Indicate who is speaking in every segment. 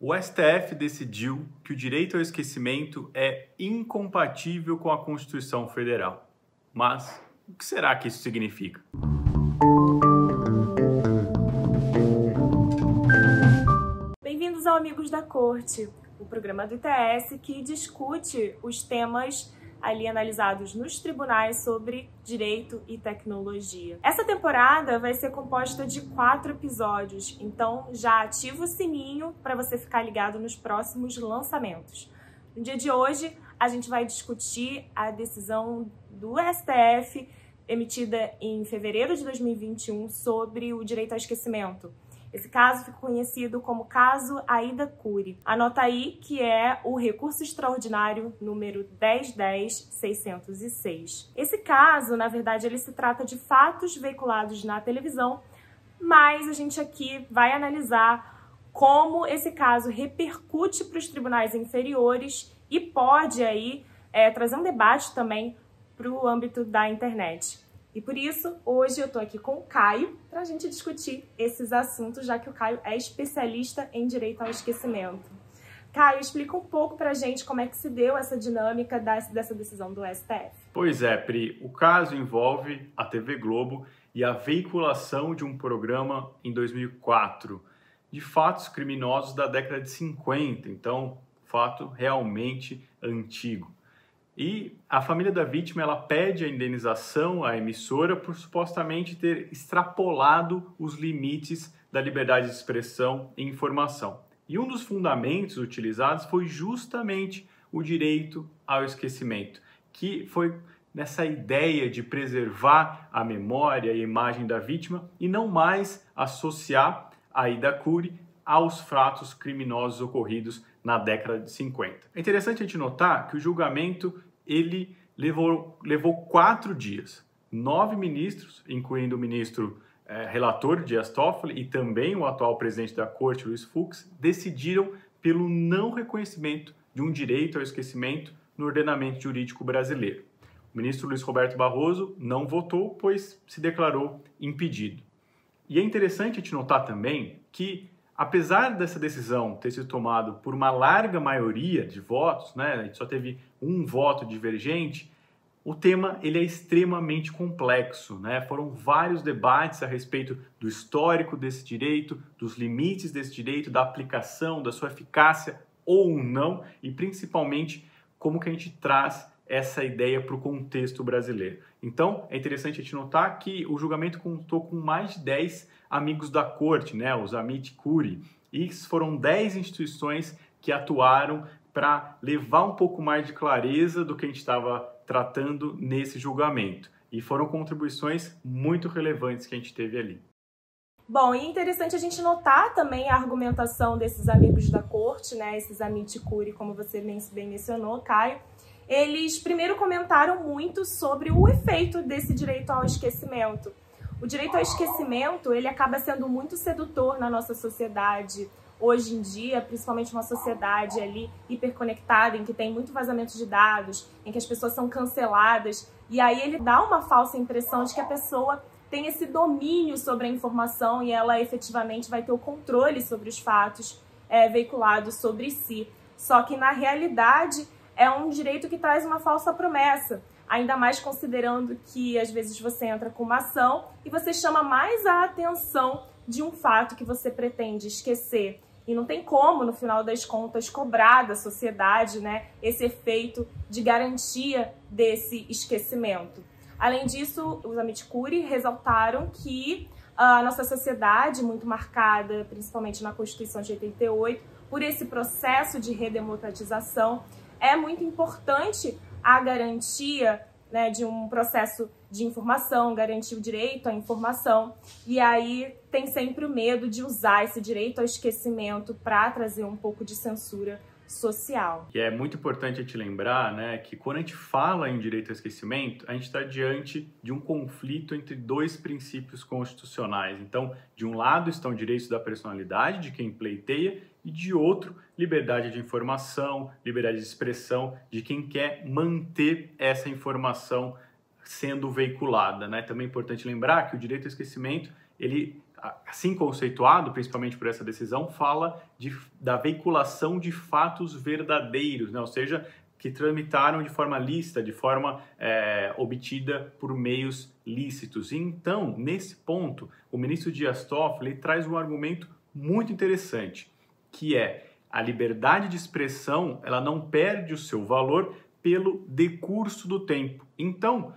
Speaker 1: O STF decidiu que o direito ao esquecimento é incompatível com a Constituição Federal. Mas o que será que isso significa?
Speaker 2: Bem-vindos ao Amigos da Corte, o programa do ITS que discute os temas ali analisados nos tribunais sobre direito e tecnologia. Essa temporada vai ser composta de 4 episódios, então já ativa o sininho para você ficar ligado nos próximos lançamentos. No dia de hoje, a gente vai discutir a decisão do STF emitida em fevereiro de 2021 sobre o direito ao esquecimento. Esse caso ficou conhecido como caso Aida Cury. Anota aí que é o recurso extraordinário número 10.10.606. Esse caso, na verdade, ele se trata de fatos veiculados na televisão, mas a gente aqui vai analisar como esse caso repercute para os tribunais inferiores e pode aí trazer um debate também para o âmbito da internet. E por isso, hoje eu tô aqui com o Caio para a gente discutir esses assuntos, já que o Caio é especialista em direito ao esquecimento. Caio, explica um pouco pra gente como é que se deu essa dinâmica dessa decisão do STF.
Speaker 1: Pois é, Pri, o caso envolve a TV Globo e a veiculação de um programa em 2004 de fatos criminosos da década de 50, então fato realmente antigo. E a família da vítima ela pede a indenização à emissora por supostamente ter extrapolado os limites da liberdade de expressão e informação. E um dos fundamentos utilizados foi justamente o direito ao esquecimento, que foi nessa ideia de preservar a memória e a imagem da vítima e não mais associar a Aida Cury aos fatos criminosos ocorridos na década de 50. É interessante a gente notar que o julgamento ele levou 4 dias. 9 ministros, incluindo o ministro relator Dias Toffoli e também o atual presidente da Corte, Luiz Fux, decidiram pelo não reconhecimento de um direito ao esquecimento no ordenamento jurídico brasileiro. O ministro Luiz Roberto Barroso não votou, pois se declarou impedido. E é interessante a gente notar também que apesar dessa decisão ter sido tomada por uma larga maioria de votos, né, a gente só teve um voto divergente, o tema ele é extremamente complexo, né? Foram vários debates a respeito do histórico desse direito, dos limites desse direito, da aplicação, da sua eficácia ou não, e principalmente como que a gente traz essa ideia para o contexto brasileiro. Então, é interessante a gente notar que o julgamento contou com mais de 10 amigos da corte, né, os Amit Cury, e foram 10 instituições que atuaram para levar um pouco mais de clareza do que a gente estava tratando nesse julgamento. E foram contribuições muito relevantes que a gente teve ali.
Speaker 2: Bom, e é interessante a gente notar também a argumentação desses amigos da corte, né, esses Amit Cury, como você bem mencionou, Caio. Eles primeiro comentaram muito sobre o efeito desse direito ao esquecimento. O direito ao esquecimento, ele acaba sendo muito sedutor na nossa sociedade hoje em dia, principalmente uma sociedade ali hiperconectada, em que tem muito vazamento de dados, em que as pessoas são canceladas, e aí ele dá uma falsa impressão de que a pessoa tem esse domínio sobre a informação e ela efetivamente vai ter o controle sobre os fatos veiculados sobre si. Só que na realidade é um direito que traz uma falsa promessa, ainda mais considerando que às vezes você entra com uma ação e você chama mais a atenção de um fato que você pretende esquecer. E não tem como, no final das contas, cobrar da sociedade, né, esse efeito de garantia desse esquecimento. Além disso, os Amit Cury ressaltaram que a nossa sociedade, muito marcada, principalmente na Constituição de 88, por esse processo de redemocratização, é muito importante a garantia, né, de um processo de informação, garantir o direito à informação, e aí tem sempre o medo de usar esse direito ao esquecimento para trazer um pouco de censura social.
Speaker 1: E é muito importante a gente lembrar, né, que quando a gente fala em direito ao esquecimento, a gente está diante de um conflito entre 2 princípios constitucionais. Então, de um lado estão direitos da personalidade de quem pleiteia e de outro, liberdade de informação, liberdade de expressão de quem quer manter essa informação sendo veiculada, né? Também é importante lembrar que o direito ao esquecimento, ele assim conceituado, principalmente por essa decisão, fala da veiculação de fatos verdadeiros, né? Ou seja, que tramitaram de forma lícita, de forma obtida por meios lícitos. E então, nesse ponto, o ministro Dias Toffoli traz um argumento muito interessante, que é a liberdade de expressão, ela não perde o seu valor pelo decurso do tempo. Então,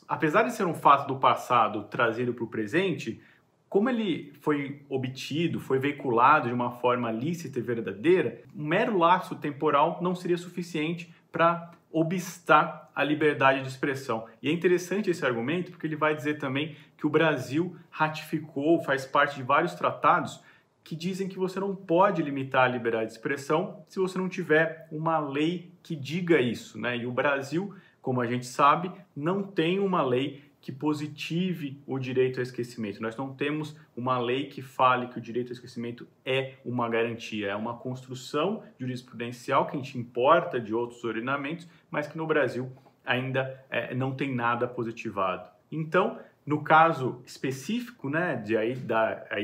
Speaker 1: apesar de ser um fato do passado trazido para o presente, como ele foi obtido, foi veiculado de uma forma lícita e verdadeira, um mero lapso temporal não seria suficiente para obstar a liberdade de expressão. E é interessante esse argumento porque ele vai dizer também que o Brasil ratificou, faz parte de vários tratados que dizem que você não pode limitar a liberdade de expressão se você não tiver uma lei que diga isso, né? E o Brasil, como a gente sabe, não tem uma lei que positive o direito ao esquecimento. Nós não temos uma lei que fale que o direito ao esquecimento é uma garantia, é uma construção jurisprudencial que a gente importa de outros ordenamentos, mas que no Brasil ainda não tem nada positivado. Então, no caso específico, né,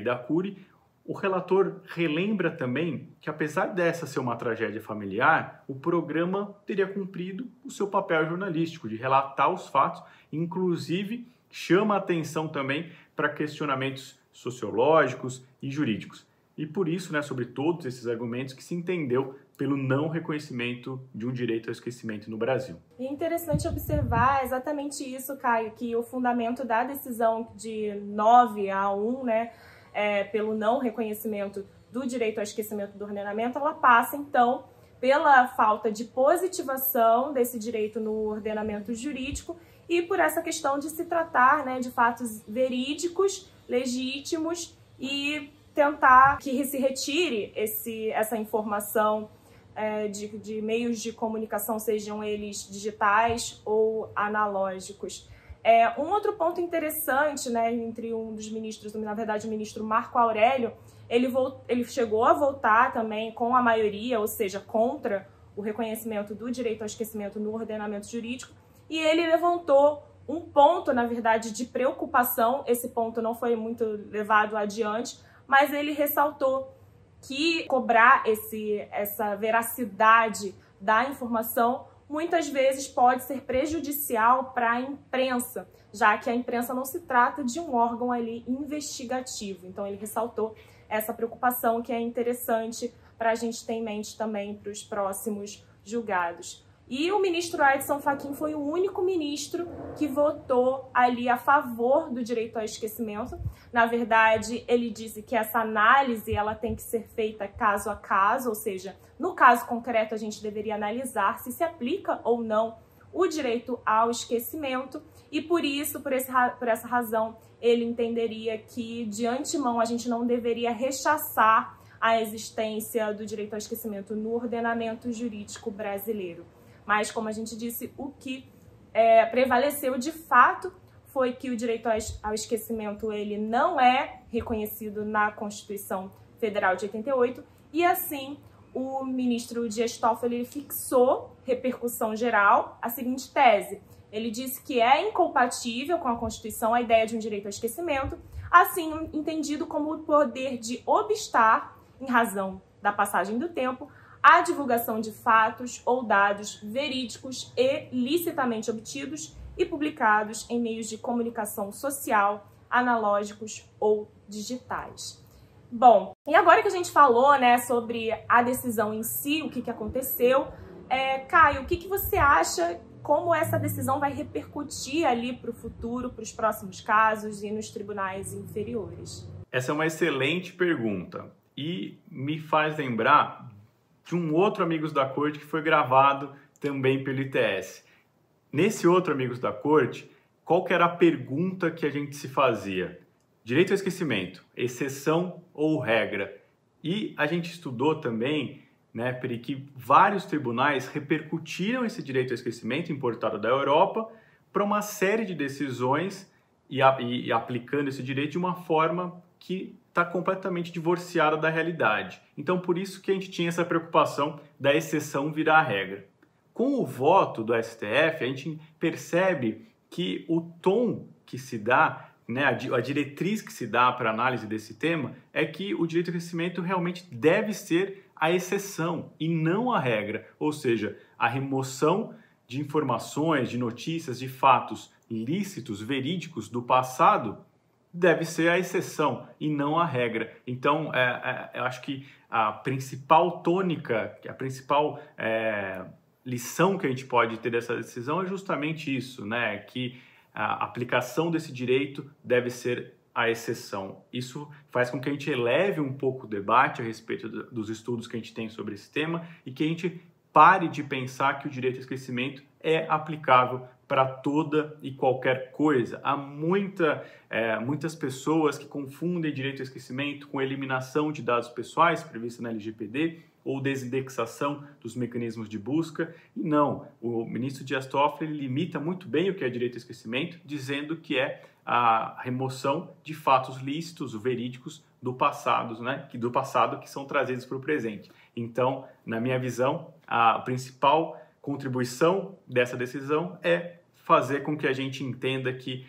Speaker 1: da Cury, o relator relembra também que, apesar dessa ser uma tragédia familiar, o programa teria cumprido o seu papel jornalístico de relatar os fatos, inclusive chama a atenção também para questionamentos sociológicos e jurídicos. E por isso, né, sobre todos esses argumentos, que se entendeu pelo não reconhecimento de um direito ao esquecimento no Brasil.
Speaker 2: E é interessante observar exatamente isso, Caio, que o fundamento da decisão de 9-1, né, pelo não reconhecimento do direito ao esquecimento do ordenamento, ela passa, então, pela falta de positivação desse direito no ordenamento jurídico e por essa questão de se tratar, né, de fatos verídicos, legítimos e tentar que se retire essa informação de meios de comunicação, sejam eles digitais ou analógicos. Um outro ponto interessante, né, entre um dos ministros, na verdade o ministro Marco Aurélio, ele chegou a votar também com a maioria, ou seja, contra o reconhecimento do direito ao esquecimento no ordenamento jurídico, e ele levantou um ponto, na verdade, de preocupação. Esse ponto não foi muito levado adiante, mas ele ressaltou que cobrar essa veracidade da informação muitas vezes pode ser prejudicial para a imprensa, já que a imprensa não se trata de um órgão ali investigativo. Então ele ressaltou essa preocupação que é interessante para a gente ter em mente também para os próximos julgados. E o ministro Edson Fachin foi o único ministro que votou ali a favor do direito ao esquecimento. Na verdade, ele disse que essa análise ela tem que ser feita caso a caso, ou seja, no caso concreto a gente deveria analisar se aplica ou não o direito ao esquecimento e por isso, por essa razão, ele entenderia que de antemão a gente não deveria rechaçar a existência do direito ao esquecimento no ordenamento jurídico brasileiro. Mas, como a gente disse, o que prevaleceu de fato foi que o direito ao esquecimento ele não é reconhecido na Constituição Federal de 88 e, assim, o ministro Dias Toffoli fixou, repercussão geral, a seguinte tese. Ele disse que é incompatível com a Constituição a ideia de um direito ao esquecimento, assim entendido como o poder de obstar, em razão da passagem do tempo, a divulgação de fatos ou dados verídicos e licitamente obtidos e publicados em meios de comunicação social, analógicos ou digitais. Bom, e agora que a gente falou, né, sobre a decisão em si, o que aconteceu, Caio, o que você acha, como essa decisão vai repercutir ali para o futuro, para os próximos casos e nos tribunais inferiores?
Speaker 1: Essa é uma excelente pergunta e me faz lembrar de um outro Amigos da Corte que foi gravado também pelo ITS. Nesse outro Amigos da Corte, qual que era a pergunta que a gente se fazia? Direito ao esquecimento, exceção ou regra? E a gente estudou também, né, que vários tribunais repercutiram esse direito ao esquecimento importado da Europa para uma série de decisões e aplicando esse direito de uma forma que está completamente divorciada da realidade. Então, por isso que a gente tinha essa preocupação da exceção virar a regra. Com o voto do STF, a gente percebe que o tom que se dá né, a diretriz que se dá para análise desse tema é que o direito ao esquecimento realmente deve ser a exceção e não a regra, ou seja, a remoção de informações, de notícias, de fatos lícitos, verídicos do passado deve ser a exceção e não a regra. Então, eu acho que a principal tônica, a principal lição que a gente pode ter dessa decisão é justamente isso, né? Que a aplicação desse direito deve ser a exceção. Isso faz com que a gente eleve um pouco o debate a respeito dos estudos que a gente tem sobre esse tema e que a gente pare de pensar que o direito ao esquecimento é aplicável para toda e qualquer coisa. Há muitas pessoas que confundem direito ao esquecimento com eliminação de dados pessoais, prevista na LGPD, ou desindexação dos mecanismos de busca. E não, o ministro Dias Toffoli limita muito bem o que é direito ao esquecimento, dizendo que é a remoção de fatos lícitos, verídicos do passado, né? Do passado que são trazidos para o presente. Então, na minha visão, a principal contribuição dessa decisão é fazer com que a gente entenda que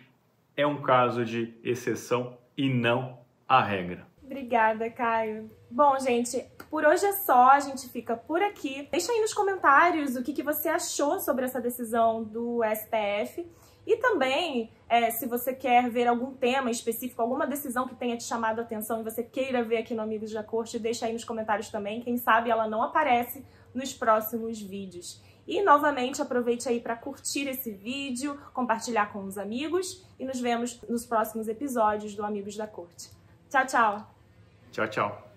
Speaker 1: é um caso de exceção e não a regra.
Speaker 2: Obrigada, Caio. Bom, gente, por hoje é só, a gente fica por aqui. Deixa aí nos comentários o que você achou sobre essa decisão do STF. E também, se você quer ver algum tema específico, alguma decisão que tenha te chamado a atenção e você queira ver aqui no Amigos da Corte, deixa aí nos comentários também. Quem sabe ela não aparece nos próximos vídeos. E, novamente, aproveite aí para curtir esse vídeo, compartilhar com os amigos e nos vemos nos próximos episódios do Amigos da Corte. Tchau, tchau!
Speaker 1: Tchau, tchau!